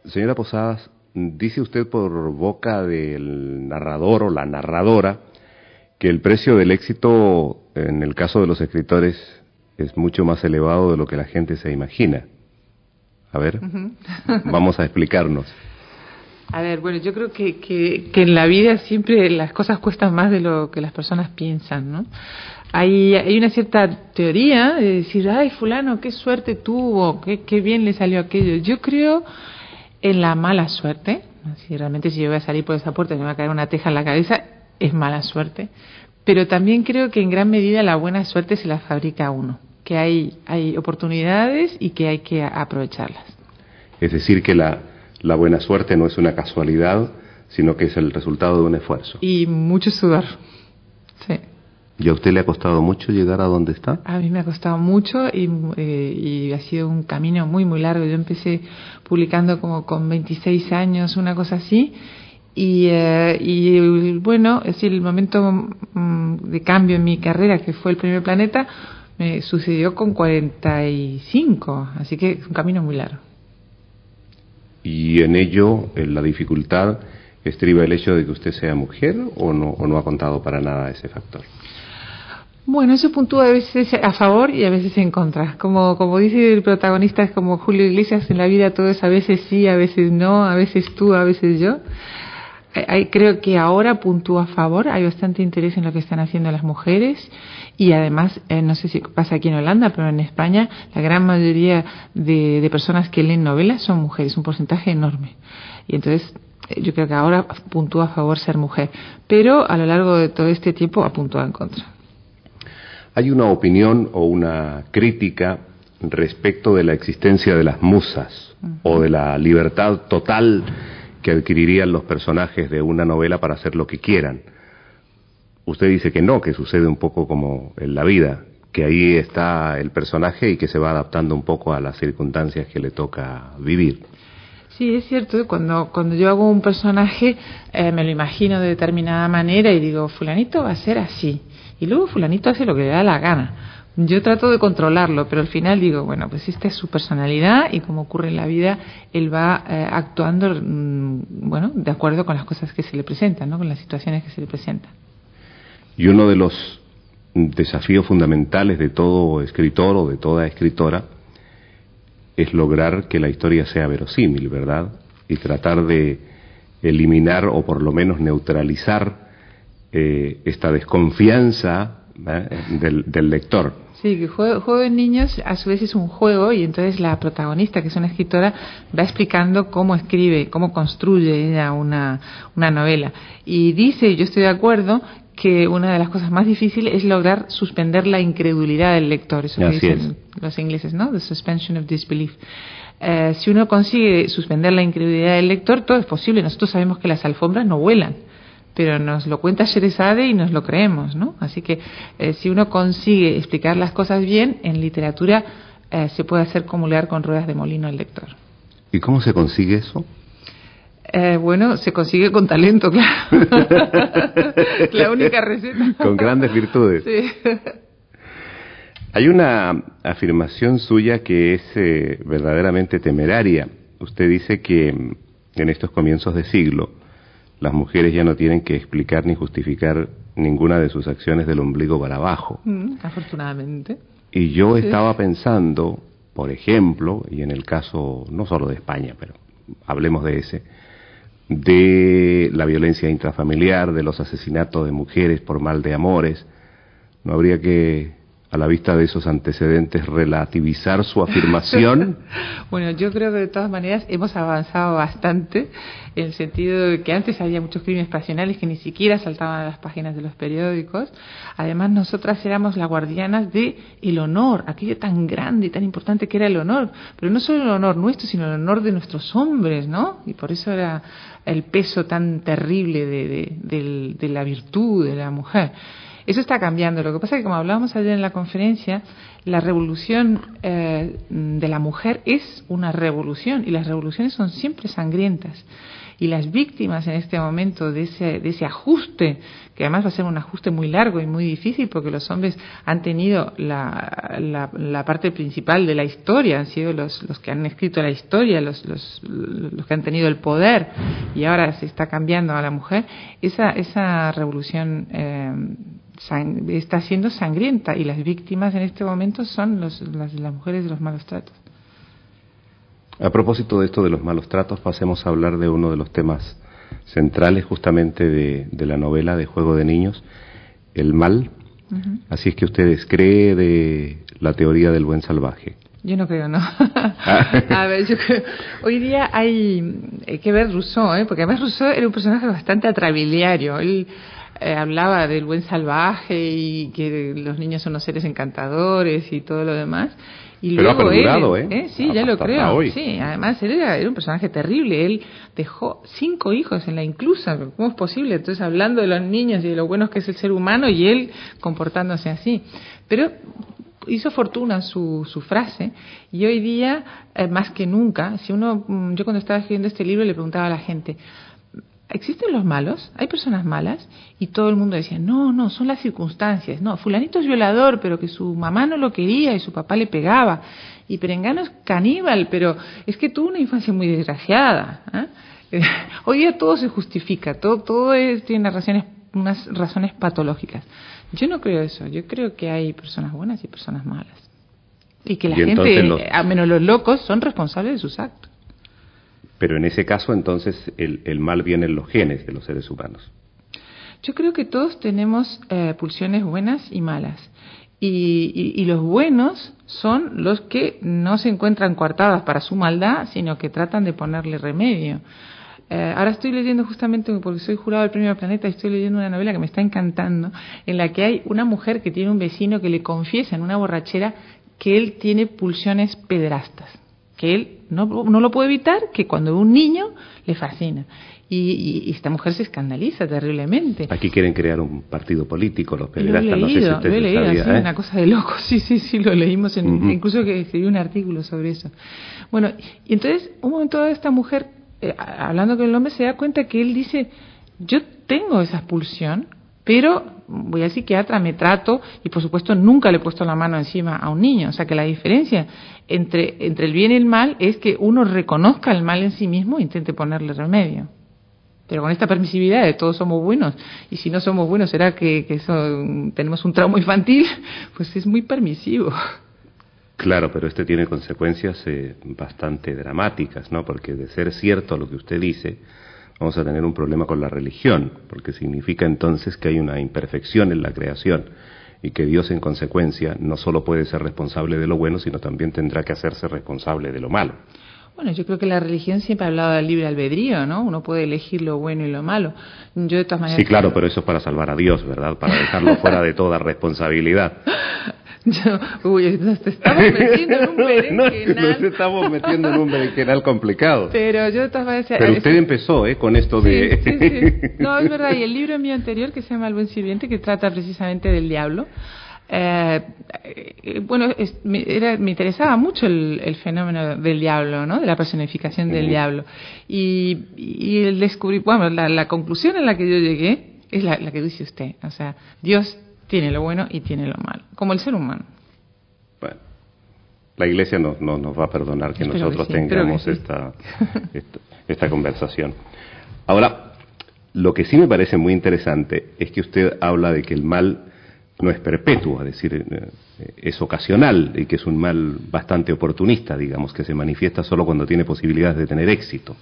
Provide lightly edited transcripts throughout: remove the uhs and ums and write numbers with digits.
Señora Posadas, dice usted por boca del narrador o la narradora que el precio del éxito, en el caso de los escritores, es mucho más elevado de lo que la gente se imagina. A ver, vamos a explicarnos. A ver, bueno, yo creo que en la vida siempre las cosas cuestan más de lo que las personas piensan, ¿no? Hay una cierta teoría de decir, ay, fulano, qué suerte tuvo, qué bien le salió aquello. Yo creo en la mala suerte. Si realmente si yo voy a salir por esa puerta y me va a caer una teja en la cabeza, es mala suerte. Pero también creo que en gran medida la buena suerte se la fabrica uno, que hay oportunidades y que hay que aprovecharlas. Es decir, que la buena suerte no es una casualidad, sino que es el resultado de un esfuerzo. Y mucho sudor, sí. ¿Y a usted le ha costado mucho llegar a donde está? A mí me ha costado mucho y ha sido un camino muy, muy largo. Yo empecé publicando como con 26 años, una cosa así. Y bueno, es decir, el momento de cambio en mi carrera, que fue el Primer Planeta, me sucedió con 45. Así que es un camino muy largo. ¿Y en ello, en la dificultad, estriba el hecho de que usted sea mujer o no ha contado para nada ese factor? Bueno, eso puntúa a veces a favor y a veces en contra. Como dice el protagonista, es como Julio Iglesias, en la vida todo es a veces sí, a veces no, a veces tú, a veces yo. Creo que ahora puntúa a favor, hay bastante interés en lo que están haciendo las mujeres y además, no sé si pasa aquí en Holanda, pero en España la gran mayoría de personas que leen novelas son mujeres, un porcentaje enorme. Y entonces yo creo que ahora puntúa a favor ser mujer, pero a lo largo de todo este tiempo ha puntuado en contra. Hay una opinión o una crítica respecto de la existencia de las musas o de la libertad total que adquirirían los personajes de una novela para hacer lo que quieran. Usted dice que no, que sucede un poco como en la vida, que ahí está el personaje y que se va adaptando un poco a las circunstancias que le toca vivir. Sí, es cierto, cuando yo hago un personaje me lo imagino de determinada manera y digo, fulanito va a ser así. Y luego fulanito hace lo que le da la gana. Yo trato de controlarlo, pero al final digo, bueno, pues esta es su personalidad y como ocurre en la vida, él va actuando, bueno, de acuerdo con las cosas que se le presentan, ¿no? Con las situaciones que se le presentan. Y uno de los desafíos fundamentales de todo escritor o de toda escritora es lograr que la historia sea verosímil, ¿verdad? Y tratar de eliminar o por lo menos neutralizar esta desconfianza del lector. Sí, que Juego de Niños a su vez es un juego y entonces la protagonista, que es una escritora, va explicando cómo escribe, cómo construye ella una novela. Y dice, yo estoy de acuerdo, que una de las cosas más difíciles es lograr suspender la incredulidad del lector. Eso que dicen los ingleses, ¿no? The suspension of disbelief. Si uno consigue suspender la incredulidad del lector, todo es posible. Nosotros sabemos que las alfombras no vuelan, pero nos lo cuenta Sheresade y nos lo creemos, ¿no? Así que si uno consigue explicar las cosas bien, en literatura se puede hacer comulgar con ruedas de molino al lector. ¿Y cómo se consigue eso? Bueno, se consigue con talento, claro. La única receta. Con grandes virtudes. Sí. Hay una afirmación suya que es verdaderamente temeraria. Usted dice que en estos comienzos de siglo las mujeres ya no tienen que explicar ni justificar ninguna de sus acciones del ombligo para abajo. Afortunadamente. Y yo estaba pensando, por ejemplo, y en el caso no solo de España, pero hablemos de ese, de la violencia intrafamiliar, de los asesinatos de mujeres por mal de amores. ¿No habría que, a la vista de esos antecedentes, relativizar su afirmación? Bueno, yo creo que de todas maneras hemos avanzado bastante, en el sentido de que antes había muchos crímenes pasionales que ni siquiera saltaban a las páginas de los periódicos. Además, nosotras éramos las guardianas de el honor, aquello tan grande y tan importante que era el honor, pero no solo el honor nuestro, sino el honor de nuestros hombres, ¿no? Y por eso era el peso tan terrible de la virtud de la mujer. Eso está cambiando. Lo que pasa es que, como hablábamos ayer en la conferencia, la revolución de la mujer es una revolución, y las revoluciones son siempre sangrientas. Y las víctimas en este momento de ese ajuste, que además va a ser un ajuste muy largo y muy difícil, porque los hombres han tenido la parte principal de la historia, han sido los que han escrito la historia, los que han tenido el poder, y ahora se está cambiando a la mujer. Esa revolución está siendo sangrienta, y las víctimas en este momento son las mujeres de los malos tratos. A propósito de esto de los malos tratos, pasemos a hablar de uno de los temas centrales justamente de la novela de Juego de Niños, el mal. Uh-huh. Así es que ustedes creen de la teoría del buen salvaje. Yo no creo, no. A ver, yo creo, hoy día hay que ver Rousseau, porque además Rousseau era un personaje bastante atrabiliario. Él hablaba del buen salvaje y que los niños son unos seres encantadores y todo lo demás. Y pero luego ha perdurado, sí, ya lo creo. Hoy. Sí, además él era un personaje terrible. Él dejó 5 hijos en la inclusa. ¿Cómo es posible? Entonces, hablando de los niños y de lo bueno que es el ser humano, y él comportándose así. Pero hizo fortuna su frase, y hoy día, más que nunca, yo cuando estaba escribiendo este libro le preguntaba a la gente: ¿existen los malos? ¿Hay personas malas? Y todo el mundo decía, no, son las circunstancias. No, fulanito es violador, pero que su mamá no lo quería y su papá le pegaba. Y perengano es caníbal, pero es que tuvo una infancia muy desgraciada. Hoy día todo se justifica, todo tiene unas razones patológicas. Yo no creo eso. Yo creo que hay personas buenas y personas malas. Y que la gente, a menos los locos, son responsables de sus actos. Pero en ese caso, entonces, el mal viene en los genes de los seres humanos. Yo creo que todos tenemos pulsiones buenas y malas. Y los buenos son los que no se encuentran coartadas para su maldad, sino que tratan de ponerle remedio. Ahora estoy leyendo, justamente porque soy jurado del Premio Planeta, estoy leyendo una novela que me está encantando, en la que hay una mujer que tiene un vecino que le confiesa en una borrachera que él tiene pulsiones pederastas, que él no lo puede evitar, que cuando ve un niño le fascina. Y esta mujer se escandaliza terriblemente. Aquí quieren crear un partido político, los pederastas. No sé si usted lo he leído, sabía, así, una cosa de locos. Sí, lo leímos, Uh-huh. Incluso que escribí un artículo sobre eso. Bueno, y entonces, un momento dado, esta mujer, hablando con el hombre, se da cuenta que él dice: yo tengo esa pulsión, pero voy al psiquiatra, me trato, y por supuesto nunca le he puesto la mano encima a un niño. O sea que la diferencia entre el bien y el mal es que uno reconozca el mal en sí mismo e intente ponerle remedio. Pero con esta permisividad de todos somos buenos, y si no somos buenos será que tenemos un trauma infantil, pues es muy permisivo. Claro, pero tiene consecuencias bastante dramáticas, ¿no? Porque de ser cierto lo que usted dice, vamos a tener un problema con la religión, porque significa entonces que hay una imperfección en la creación, y que Dios, en consecuencia, no solo puede ser responsable de lo bueno, sino también tendrá que hacerse responsable de lo malo. Bueno, yo creo que la religión siempre ha hablado del libre albedrío, ¿no? Uno puede elegir lo bueno y lo malo. Yo, de todas maneras... Sí, claro, pero eso es para salvar a Dios, ¿verdad? Para dejarlo fuera de toda responsabilidad. Nos estamos metiendo en un berenjenal. Nos estamos metiendo en un berenjenal complicado. Pero yo de todas maneras... Pero usted empezó, con esto de... Sí. No, es verdad. Y el libro mío anterior, que se llama El buen sirviente, que trata precisamente del diablo, me interesaba mucho el fenómeno del diablo, ¿no? De la personificación del diablo. Y el descubrir, la conclusión en la que yo llegué es la que dice usted. O sea, Dios tiene lo bueno y tiene lo malo, como el ser humano. Bueno, la Iglesia no nos va a perdonar que nosotros tengamos esta conversación. Ahora, lo que sí me parece muy interesante es que usted habla de que el mal no es perpetuo, es decir, es ocasional, y que es un mal bastante oportunista, digamos, que se manifiesta solo cuando tiene posibilidades de tener éxito.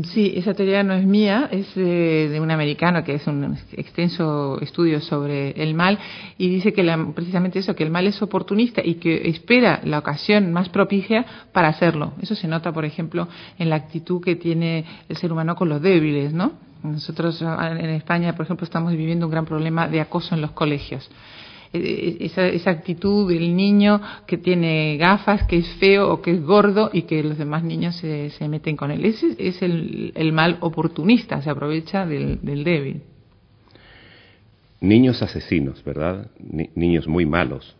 Sí, esa teoría no es mía, es de un americano que es un extenso estudio sobre el mal, y dice que precisamente eso, que el mal es oportunista y que espera la ocasión más propicia para hacerlo. Eso se nota, por ejemplo, en la actitud que tiene el ser humano con los débiles, ¿no? Nosotros en España, por ejemplo, estamos viviendo un gran problema de acoso en los colegios. Esa actitud del niño que tiene gafas, que es feo o que es gordo, y que los demás niños se meten con él. Ese es el mal oportunista, se aprovecha del débil. niños asesinos, ¿verdad? Niños muy malos.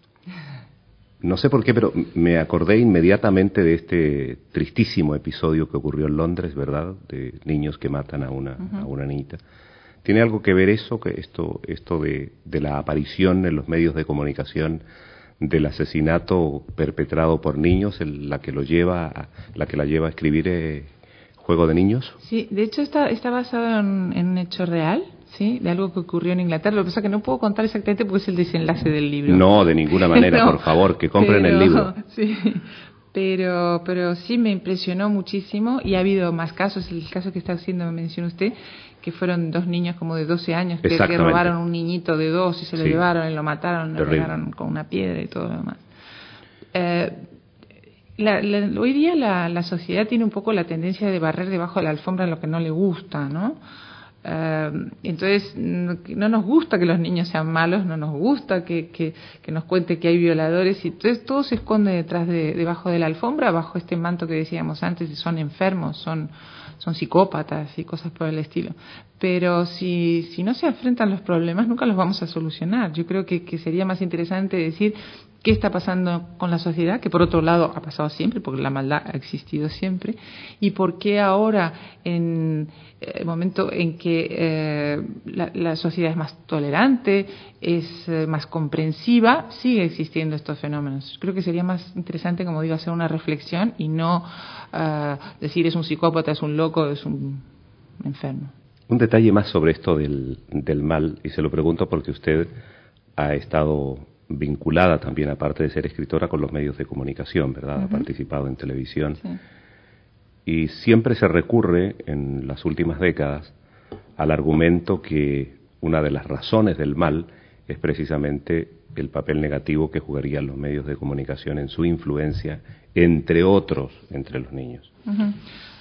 No sé por qué, pero me acordé inmediatamente de este tristísimo episodio que ocurrió en Londres, ¿verdad? De niños que matan a una niñita. ¿Tiene algo que ver eso, que esto de la aparición en los medios de comunicación del asesinato perpetrado por niños, la que la lleva a escribir Juego de Niños? Sí, de hecho está basado en un hecho real, ¿sí? De algo que ocurrió en Inglaterra. Lo que pasa es que no puedo contar exactamente porque es el desenlace del libro. No, de ninguna manera, No, por favor, que compren el libro. Sí, pero sí me impresionó muchísimo y ha habido más casos. El caso que está haciendo, mencionó usted, que fueron 2 niños como de 12 años que robaron un niñito de 2 y se lo llevaron y lo mataron, lo pegaron con una piedra y todo lo demás. Hoy día la sociedad tiene un poco la tendencia de barrer debajo de la alfombra lo que no le gusta, ¿no? Entonces no nos gusta que los niños sean malos, no nos gusta que nos cuente que hay violadores, y entonces todo se esconde debajo de la alfombra, bajo este manto que decíamos antes de son enfermos, son psicópatas y cosas por el estilo. Pero si no se enfrentan los problemas, nunca los vamos a solucionar. Yo creo que sería más interesante decir qué está pasando con la sociedad, que por otro lado ha pasado siempre, porque la maldad ha existido siempre, y por qué ahora, en el momento en que la sociedad es más tolerante, es más comprensiva, sigue existiendo estos fenómenos. Creo que sería más interesante, como digo, hacer una reflexión y no decir es un psicópata, es un loco, es un enfermo. Un detalle más sobre esto del mal, y se lo pregunto porque usted ha estado vinculada también, aparte de ser escritora, con los medios de comunicación, ¿verdad? Ha participado en televisión. Sí. Y siempre se recurre, en las últimas décadas, al argumento que una de las razones del mal es precisamente el papel negativo que jugarían los medios de comunicación en su influencia, entre otros, entre los niños.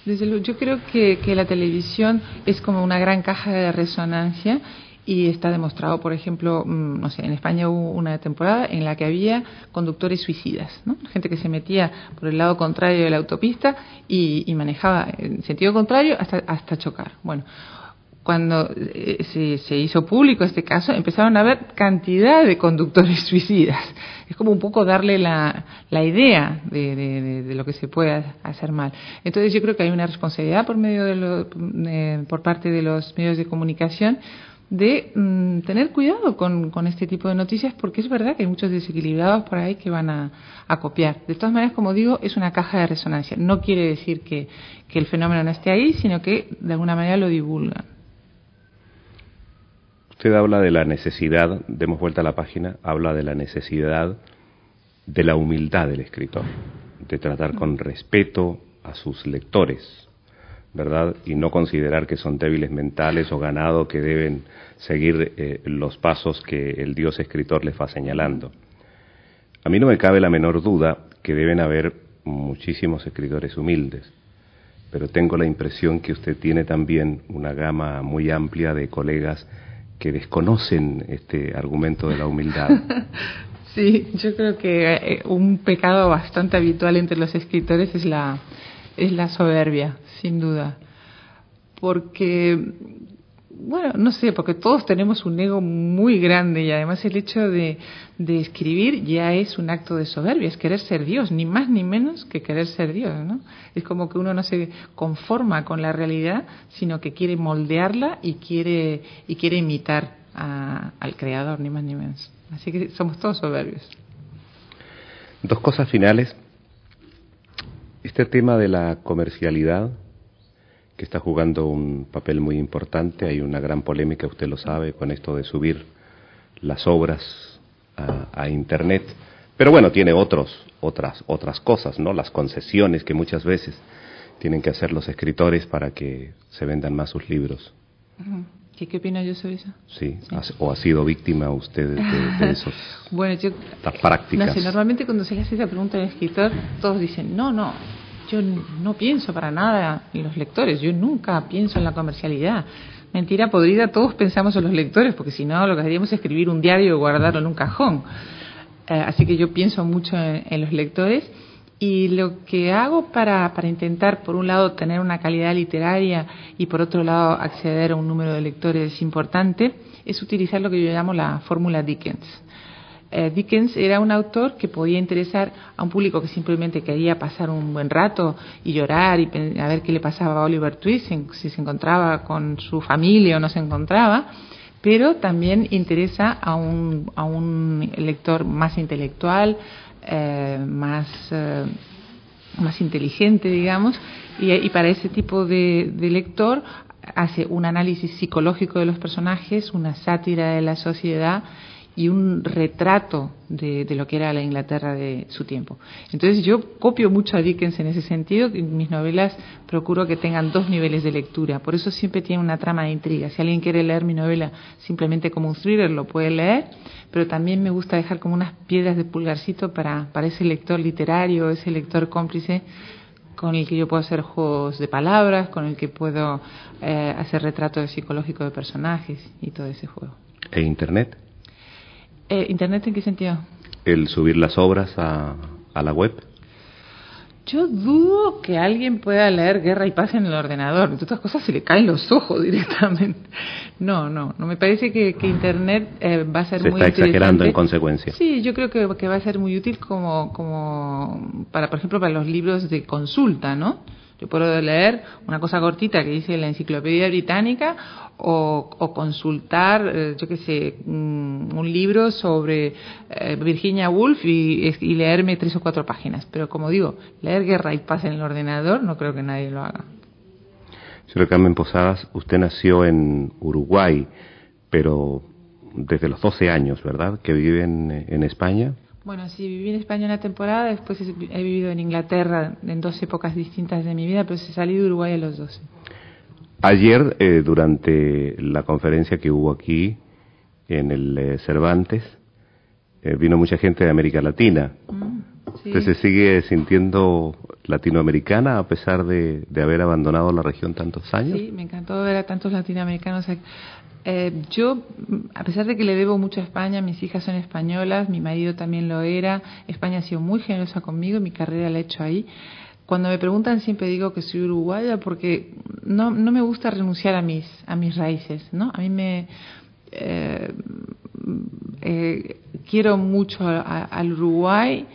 Desde luego, yo creo que la televisión es como una gran caja de resonancia. Y está demostrado, por ejemplo, no sé, en España hubo una temporada en la que había conductores suicidas, ¿no? Gente que se metía por el lado contrario de la autopista y manejaba en sentido contrario hasta chocar. Bueno, cuando se hizo público este caso, empezaron a haber cantidad de conductores suicidas. Es como un poco darle la idea de lo que se puede hacer mal. Entonces yo creo que hay una responsabilidad por parte de los medios de comunicación de tener cuidado con este tipo de noticias, porque es verdad que hay muchos desequilibrados por ahí que van a copiar. De todas maneras, como digo, es una caja de resonancia. No quiere decir que el fenómeno no esté ahí, sino que de alguna manera lo divulgan. Usted habla de la necesidad, demos vuelta a la página, habla de la necesidad de la humildad del escritor, de tratar con respeto a sus lectores, ¿verdad? Y no considerar que son débiles mentales o ganado que deben seguir los pasos que el Dios escritor les va señalando. A mí no me cabe la menor duda que deben haber muchísimos escritores humildes, pero tengo la impresión que usted tiene también una gama muy amplia de colegas que desconocen este argumento de la humildad. Sí, yo creo que un pecado bastante habitual entre los escritores es la soberbia, sin duda. Porque, bueno, no sé, porque todos tenemos un ego muy grande y además el hecho de escribir ya es un acto de soberbia, es querer ser Dios, ni más ni menos que querer ser Dios, ¿no? Es como que uno no se conforma con la realidad, sino que quiere moldearla y quiere imitar al Creador, ni más ni menos. Así que somos todos soberbios. 2 cosas finales. Este tema de la comercialidad, que está jugando un papel muy importante, hay una gran polémica, usted lo sabe, con esto de subir las obras a Internet, pero bueno, tiene otras cosas, ¿no? Las concesiones que muchas veces tienen que hacer los escritores para que se vendan más sus libros. ¿Qué opina yo sobre eso? Sí. ¿O ha sido víctima usted de esos bueno, estas prácticas? No sé, normalmente cuando se le hace esa pregunta al escritor, todos dicen, no, yo no pienso para nada en los lectores, yo nunca pienso en la comercialidad. Mentira podrida, todos pensamos en los lectores, porque si no, lo que haríamos es escribir un diario y guardarlo en un cajón. Así que yo pienso mucho en los lectores. Y lo que hago para intentar, por un lado, tener una calidad literaria y por otro lado, acceder a un número de lectores importante, es utilizar lo que yo llamo la fórmula Dickens. Dickens era un autor que podía interesar a un público que simplemente quería pasar un buen rato y llorar y a ver qué le pasaba a Oliver Twist, si se encontraba con su familia o no se encontraba, pero también interesa a un lector más intelectual, más inteligente, digamos, y para ese tipo de lector hace un análisis psicológico de los personajes, una sátira de la sociedad y un retrato de lo que era la Inglaterra de su tiempo. Entonces yo copio mucho a Dickens en ese sentido. En mis novelas procuro que tengan dos niveles de lectura, por eso siempre tiene una trama de intriga. Si alguien quiere leer mi novela simplemente como un thriller, lo puede leer, pero también me gusta dejar como unas piedras de pulgarcito para ese lector literario, ese lector cómplice, con el que yo puedo hacer juegos de palabras, con el que puedo hacer retratos psicológicos de personajes y todo ese juego. ¿E Internet? ¿Internet en qué sentido? El subir las obras a la web. Yo dudo que alguien pueda leer Guerra y Paz en el ordenador. De otras cosas se le caen los ojos directamente. No me parece que Internet va a ser muy interesante. Se está exagerando en consecuencia. Sí, yo creo que va a ser muy útil como para, por ejemplo, para los libros de consulta, ¿no? Yo puedo leer una cosa cortita que dice la Enciclopedia Británica o consultar, yo qué sé, un libro sobre Virginia Woolf y leerme 3 o 4 páginas. Pero como digo, leer Guerra y Paz en el ordenador no creo que nadie lo haga. Señora Carmen Posadas, usted nació en Uruguay, pero desde los 12 años, ¿verdad?, que vive en España. Bueno, sí, viví en España una temporada, después he vivido en Inglaterra en 2 épocas distintas de mi vida, pero salí de Uruguay a los 12. Ayer, durante la conferencia que hubo aquí en el Cervantes, vino mucha gente de América Latina. Sí. ¿Usted se sigue sintiendo latinoamericana a pesar de haber abandonado la región tantos años? Sí, me encantó ver a tantos latinoamericanos. Yo, a pesar de que le debo mucho a España, mis hijas son españolas, mi marido también lo era, España ha sido muy generosa conmigo, mi carrera la he hecho ahí. Cuando me preguntan siempre digo que soy uruguaya porque no me gusta renunciar a mis raíces, ¿no? A mí quiero mucho al Uruguay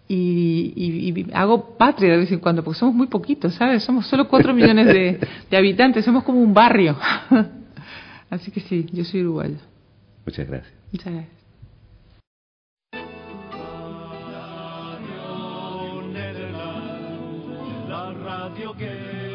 y hago patria de vez en cuando, porque somos muy poquitos, ¿sabes? Somos solo 4 millones de habitantes, somos como un barrio. Así que sí, yo soy uruguayo. Muchas gracias. Muchas gracias. La radio que